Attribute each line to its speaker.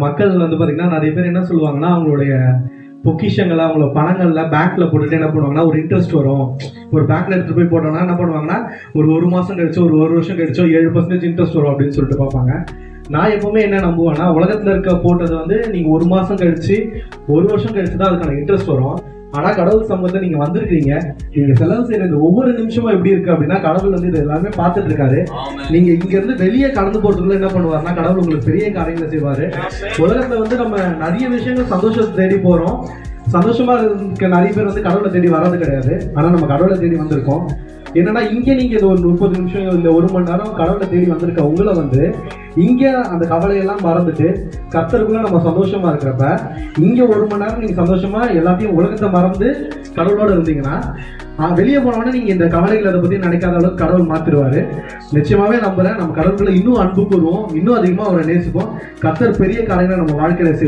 Speaker 1: மக்கள் வந்து பாத்தீங்கன்னா நிறைய பேர் என்ன சொல்லுவாங்கன்னா, அவங்களுடைய பொக்கிஷங்களை அவங்களோட பணங்கள்ல பேங்க்ல போட்டுட்டு என்ன பண்ணுவாங்கன்னா, ஒரு இன்ட்ரெஸ்ட் வரும். ஒரு பேங்க்ல எடுத்துட்டு போய் போட்டோம்னா என்ன பண்ணுவாங்கன்னா, ஒரு மாசம் கழிச்சோ ஒரு வருஷம் கழிச்சோ 7% இன்ட்ரெஸ்ட் வரும் அப்படின்னு சொல்லிட்டு பார்ப்பாங்க. நான் எப்பவுமே என்ன நம்புவேன்னா, உலகத்துல இருக்க போட்டது வந்து நீங்க ஒரு மாசம் கழிச்சு ஒரு வருஷம் கழிச்சு தான் அதுக்கான இன்ட்ரெஸ்ட் வரும். ஆனா கடவுள் சமூகத்தை நீங்க வந்திருக்கீங்க, நீங்க செலவு செய்யறது ஒவ்வொரு நிமிஷமும் எப்படி இருக்கு அப்படின்னா, கடவுள் வந்து இது எல்லாமே பார்த்துட்டு இருக்காரு. நீங்க இங்க இருந்து வெளியே கடந்து போறதுக்குள்ள என்ன பண்ணுவாருன்னா, கடவுள் உங்களுக்கு பெரிய காரியங்களை செய்வாரு. உலகத்துல வந்து நம்ம நிறைய விஷயங்கள் சந்தோஷத்தை தேடி போறோம். சந்தோஷமா இருக்க நிறைய பேர் வந்து கடவுளை தேடி வர்றது கிடையாது. ஆனா நம்ம கடவுளை தேடி வந்திருக்கோம். என்னன்னா இங்க நீங்க இது ஒரு 30 நிமிஷம் இல்ல 1 மணி நேரம் கடவுளை தேடி வந்திருக்க உங்களை வந்து இங்க அந்த கவலையெல்லாம் மறந்துட்டு கர்த்தருக்குள்ள நம்ம சந்தோஷமா இருக்கிறப்ப, இங்க 1 மணி நேரம் நீங்க சந்தோஷமா எல்லாத்தையும் உலகத்தை மறந்து கடவுளோட இருந்தீங்கன்னா, வெளியே போனோடனே நீங்க இந்த கவலைகளை அதை பத்தி நினைக்காத அளவுக்கு கடவுள் மாத்திருவாரு. நிச்சயமாவே நம்புறேன், நம்ம கடவுளுக்குள்ள இன்னும் அன்பு கூறுவோம், இன்னும் அதிகமா அவரை நேசிப்போம். கர்த்தர் பெரிய காரியங்களை நம்ம வாழ்க்கையில